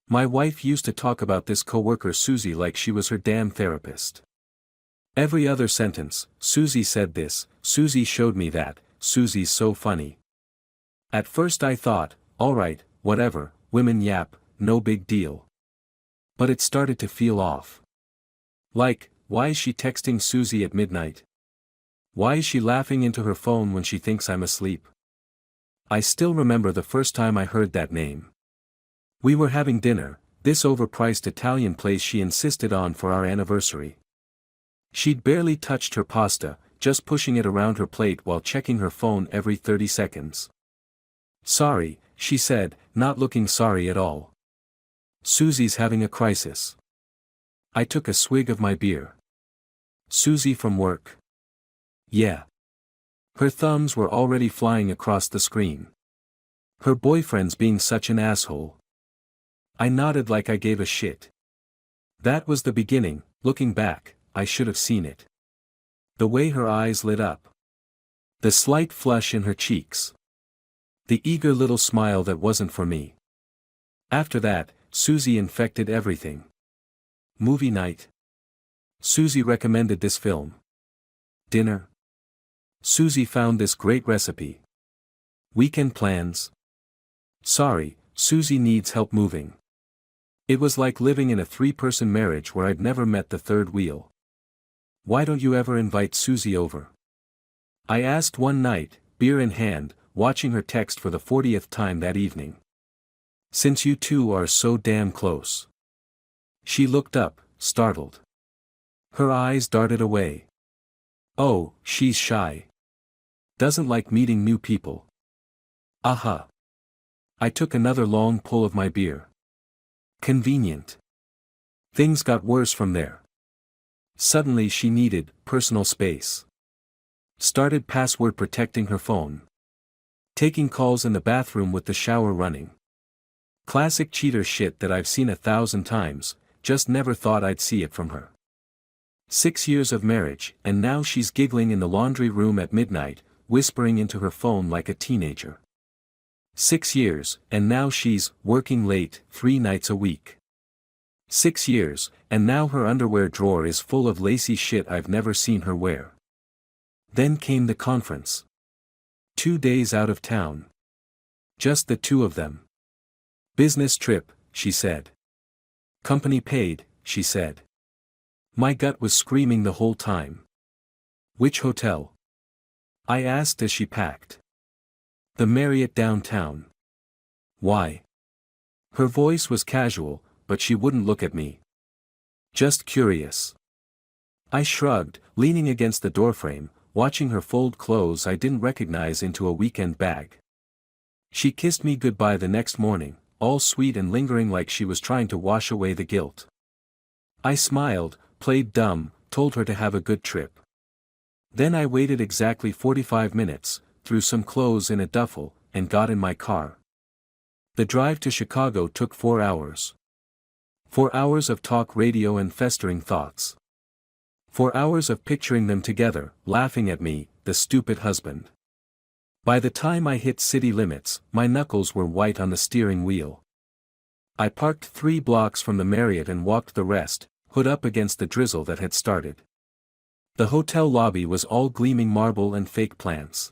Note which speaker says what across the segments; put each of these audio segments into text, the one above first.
Speaker 1: My wife used to talk about this coworker Suzy like she was her damn therapist. Every other sentence, Suzy said this, Suzy showed me that, Suzy's so funny. At first I thought, alright, whatever, women yap, no big deal. But it started to feel off. Like, why is she texting Suzy at midnight? Why is she laughing into her phone when she thinks I'm asleep? I still remember the first time I heard that name. We were having dinner, this overpriced Italian place she insisted on for our anniversary. She'd barely touched her pasta, just pushing it around her plate while checking her phone every 30 seconds. Sorry, she said, not looking sorry at all. Suzy's having a crisis. I took a swig of my beer. Suzy from work? Yeah. Her thumbs were already flying across the screen. Her boyfriend's being such an asshole. I nodded like I gave a shit. That was the beginning. Looking back, I should have seen it. The way her eyes lit up. The slight flush in her cheeks. The eager little smile that wasn't for me. After that, Suzy infected everything. Movie night. Suzy recommended this film. Dinner. Suzy found this great recipe. Weekend plans. Sorry, Suzy needs help moving. It was like living in a three-person marriage where I'd never met the third wheel. Why don't you ever invite Suzy over? I asked one night, beer in hand, watching her text for the 40th time that evening. Since you two are so damn close. She looked up, startled. Her eyes darted away. Oh, she's shy. Doesn't like meeting new people. Aha. I took another long pull of my beer. Convenient. Things got worse from there. Suddenly she needed personal space. Started password protecting her phone. Taking calls in the bathroom with the shower running. Classic cheater shit that I've seen 1,000 times, just never thought I'd see it from her. 6 years of marriage, and now she's giggling in the laundry room at midnight, whispering into her phone like a teenager. 6 years, and now she's working late 3 nights a week. 6 years, and now her underwear drawer is full of lacy shit I've never seen her wear. Then came the conference. 2 days out of town. Just the two of them. Business trip, she said. Company paid, she said. My gut was screaming the whole time. Which hotel? I asked as she packed. The Marriott downtown. Why? Her voice was casual, but she wouldn't look at me. Just curious. I shrugged, leaning against the doorframe, watching her fold clothes I didn't recognize into a weekend bag. She kissed me goodbye the next morning, all sweet and lingering like she was trying to wash away the guilt. I smiled, played dumb, told her to have a good trip. Then I waited exactly 45 minutes, threw some clothes in a duffel, and got in my car. The drive to Chicago took 4 hours. 4 hours of talk radio and festering thoughts. 4 hours of picturing them together, laughing at me, the stupid husband. By the time I hit city limits, my knuckles were white on the steering wheel. I parked 3 blocks from the Marriott and walked the rest, hood up against the drizzle that had started. The hotel lobby was all gleaming marble and fake plants.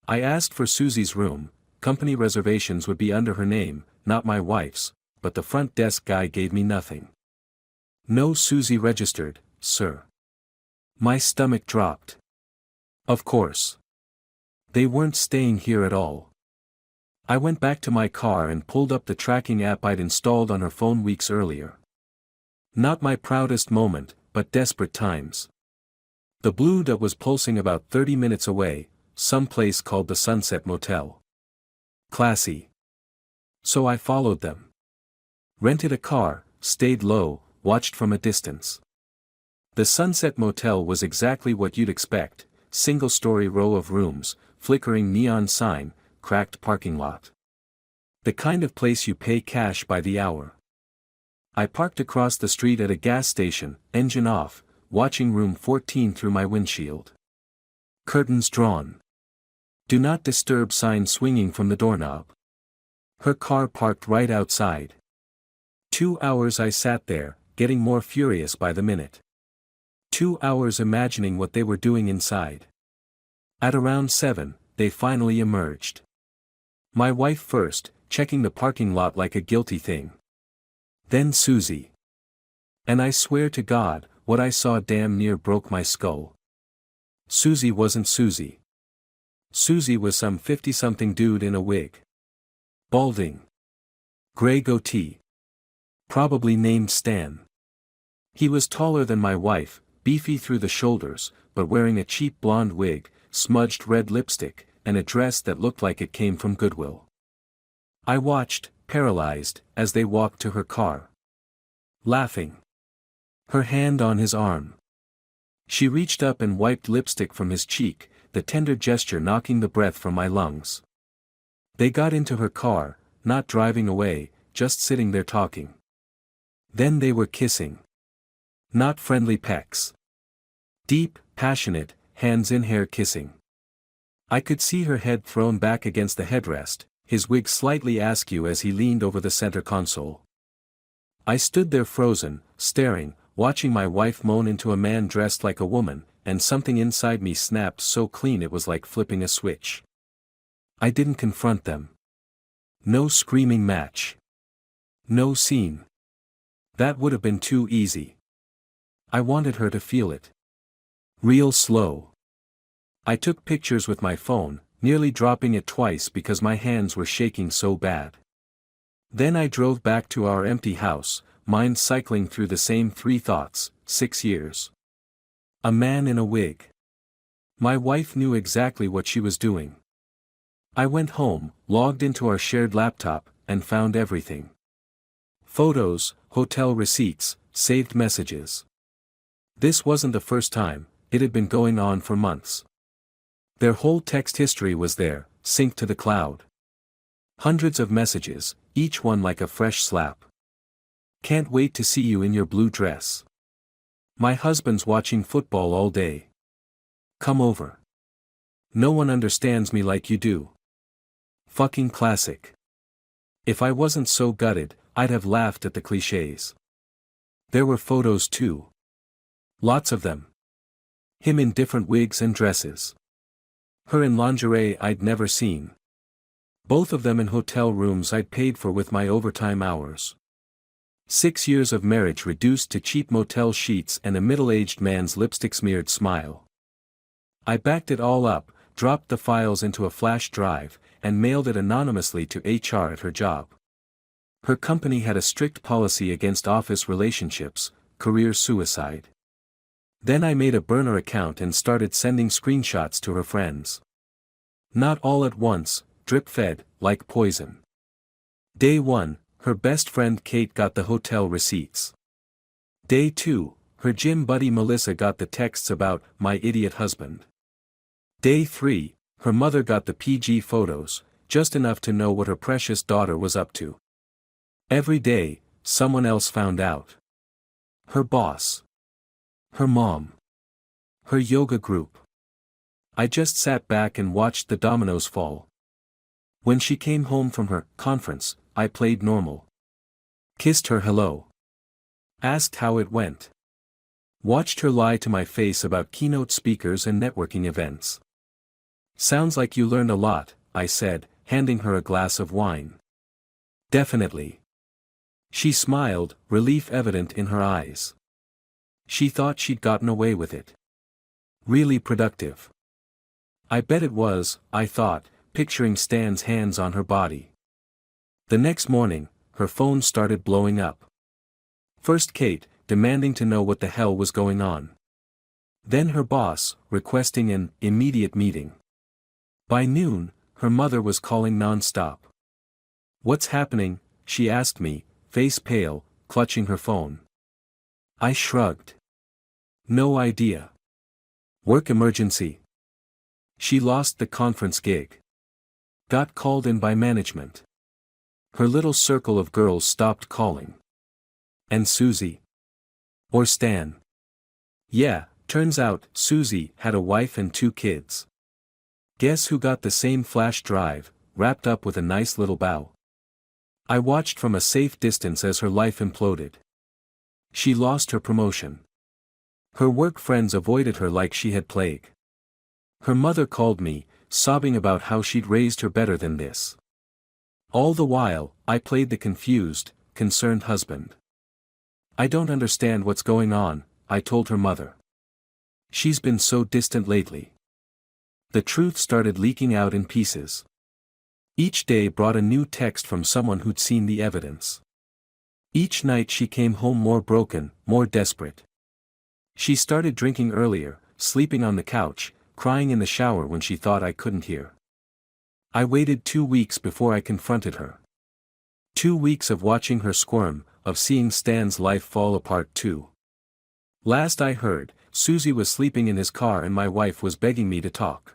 Speaker 1: I asked for Suzy's room. Company reservations would be under her name, not my wife's, but the front desk guy gave me nothing. No Suzy registered, sir. My stomach dropped. Of course. They weren't staying here at all. I went back to my car and pulled up the tracking app I'd installed on her phone weeks earlier. Not my proudest moment, but desperate times. The blue dot was pulsing about 30 minutes away, some place called the Sunset Motel. Classy. So I followed them. Rented a car, stayed low, watched from a distance. The Sunset Motel was exactly what you'd expect, single-story row of rooms, flickering neon sign, cracked parking lot. The kind of place you pay cash by the hour. I parked across the street at a gas station, engine off, watching room 14 through my windshield. Curtains drawn. Do not disturb sign swinging from the doorknob. Her car parked right outside. 2 hours I sat there, getting more furious by the minute. 2 hours imagining what they were doing inside. At around 7, they finally emerged. My wife first, checking the parking lot like a guilty thing. Then Suzy. And I swear to God, what I saw damn near broke my skull. Suzy wasn't Suzy. Suzy was some 50-something dude in a wig. Balding. Gray goatee. Probably named Stan. He was taller than my wife, beefy through the shoulders, but wearing a cheap blonde wig, smudged red lipstick, and a dress that looked like it came from Goodwill. I watched, paralyzed, as they walked to her car. Laughing. Her hand on his arm. She reached up and wiped lipstick from his cheek, the tender gesture knocking the breath from my lungs. They got into her car, not driving away, just sitting there talking. Then they were kissing. Not friendly pecks. Deep, passionate, hands-in-hair kissing. I could see her head thrown back against the headrest, his wig slightly askew as he leaned over the center console. I stood there frozen, staring, watching my wife moan into a man dressed like a woman, and something inside me snapped so clean it was like flipping a switch. I didn't confront them. No screaming match. No scene. That would have been too easy. I wanted her to feel it. Real slow. I took pictures with my phone, nearly dropping it twice because my hands were shaking so bad. Then I drove back to our empty house, mind cycling through the same 3 thoughts, 6 years. A man in a wig. My wife knew exactly what she was doing. I went home, logged into our shared laptop, and found everything. Photos, hotel receipts, saved messages. This wasn't the first time, it had been going on for months. Their whole text history was there, synced to the cloud. Hundreds of messages, each one like a fresh slap. Can't wait to see you in your blue dress. My husband's watching football all day. Come over. No one understands me like you do. Fucking classic. If I wasn't so gutted, I'd have laughed at the clichés. There were photos too. Lots of them. Him in different wigs and dresses. Her in lingerie I'd never seen. Both of them in hotel rooms I'd paid for with my overtime hours. 6 years of marriage reduced to cheap motel sheets and a middle-aged man's lipstick-smeared smile. I backed it all up, dropped the files into a flash drive, and mailed it anonymously to HR at her job. Her company had a strict policy against office relationships, career suicide. Then I made a burner account and started sending screenshots to her friends. Not all at once, drip-fed, like poison. Day 1, her best friend Kate got the hotel receipts. Day 2, her gym buddy Melissa got the texts about my idiot husband. Day 3, her mother got the PG photos, just enough to know what her precious daughter was up to. Every day, someone else found out. Her boss. Her mom. Her yoga group. I just sat back and watched the dominoes fall. When she came home from her conference, I played normal. Kissed her hello. Asked how it went. Watched her lie to my face about keynote speakers and networking events. Sounds like you learned a lot, I said, handing her a glass of wine. Definitely. She smiled, relief evident in her eyes. She thought she'd gotten away with it. Really productive. I bet it was, I thought, picturing Stan's hands on her body. The next morning, her phone started blowing up. First Kate, demanding to know what the hell was going on. Then her boss, requesting an immediate meeting. By noon, her mother was calling non-stop. What's happening? She asked me, face pale, clutching her phone. I shrugged. No idea. Work emergency. She lost the conference gig. Got called in by management. Her little circle of girls stopped calling. And Suzy? Or Stan? Yeah, turns out, Suzy had a wife and 2 kids. Guess who got the same flash drive, wrapped up with a nice little bow? I watched from a safe distance as her life imploded. She lost her promotion. Her work friends avoided her like she had plague. Her mother called me, sobbing about how she'd raised her better than this. All the while, I played the confused, concerned husband. I don't understand what's going on, I told her mother. She's been so distant lately. The truth started leaking out in pieces. Each day brought a new text from someone who'd seen the evidence. Each night she came home more broken, more desperate. She started drinking earlier, sleeping on the couch, crying in the shower when she thought I couldn't hear. I waited 2 weeks before I confronted her. 2 weeks of watching her squirm, of seeing Stan's life fall apart too. Last I heard, Suzy was sleeping in his car and my wife was begging me to talk.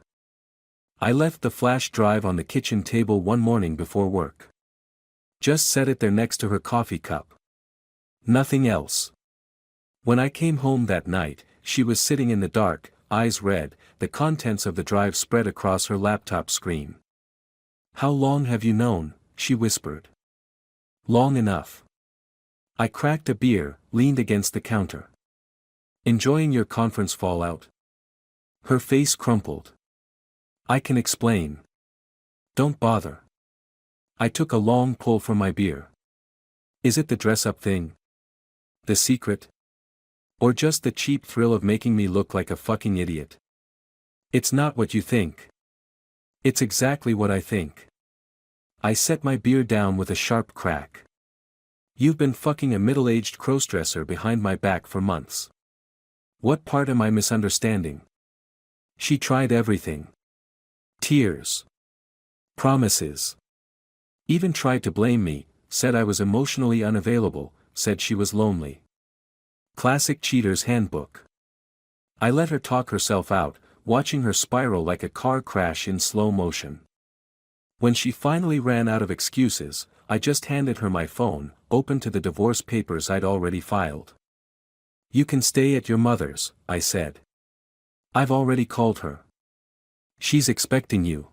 Speaker 1: I left the flash drive on the kitchen table one morning before work. Just set it there next to her coffee cup. Nothing else. When I came home that night, she was sitting in the dark, eyes red, the contents of the drive spread across her laptop screen. "How long have you known?" she whispered. "Long enough." I cracked a beer, leaned against the counter. "Enjoying your conference fallout?" Her face crumpled. "I can explain." "Don't bother." I took a long pull from my beer. "Is it the dress-up thing? The secret? Or just the cheap thrill of making me look like a fucking idiot?" "It's not what you think." "It's exactly what I think." I set my beer down with a sharp crack. "You've been fucking a middle-aged crossdresser behind my back for months. What part am I misunderstanding?" She tried everything. Tears. Promises. Even tried to blame me, said I was emotionally unavailable, said she was lonely. Classic cheater's handbook. I let her talk herself out, watching her spiral like a car crash in slow motion. When she finally ran out of excuses, I just handed her my phone, open to the divorce papers I'd already filed. "You can stay at your mother's," I said. "I've already called her. She's expecting you."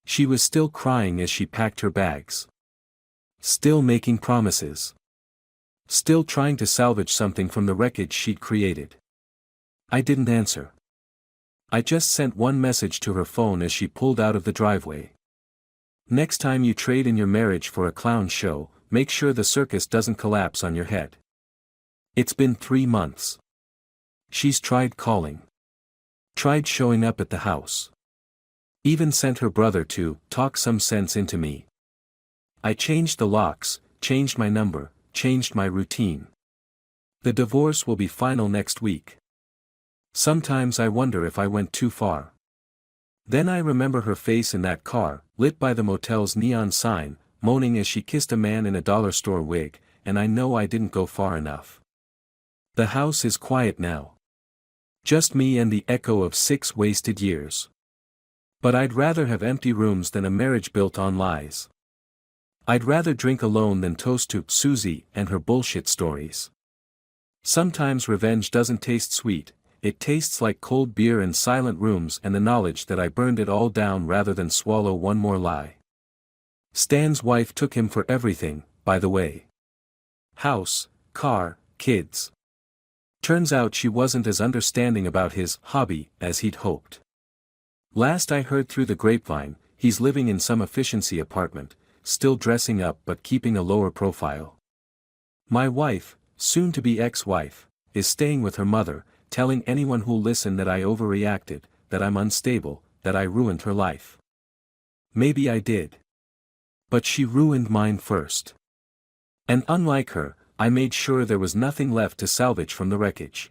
Speaker 1: She was still crying as she packed her bags. Still making promises. Still trying to salvage something from the wreckage she'd created. I didn't answer. I just sent one message to her phone as she pulled out of the driveway. "Next time you trade in your marriage for a clown show, make sure the circus doesn't collapse on your head." It's been 3 months. She's tried calling. Tried showing up at the house. Even sent her brother to talk some sense into me. I changed the locks, changed my number, changed my routine. The divorce will be final next week. Sometimes I wonder if I went too far. Then I remember her face in that car, lit by the motel's neon sign, moaning as she kissed a man in a dollar store wig, and I know I didn't go far enough. The house is quiet now. Just me and the echo of 6 wasted years. But I'd rather have empty rooms than a marriage built on lies. I'd rather drink alone than toast to Suzy and her bullshit stories. Sometimes revenge doesn't taste sweet, it tastes like cold beer and silent rooms and the knowledge that I burned it all down rather than swallow one more lie. Stan's wife took him for everything, by the way. House, car, kids. Turns out she wasn't as understanding about his hobby as he'd hoped. Last I heard through the grapevine, he's living in some efficiency apartment, still dressing up but keeping a lower profile. My wife, soon-to-be ex-wife, is staying with her mother, telling anyone who'll listen that I overreacted, that I'm unstable, that I ruined her life. Maybe I did. But she ruined mine first. And unlike her, I made sure there was nothing left to salvage from the wreckage.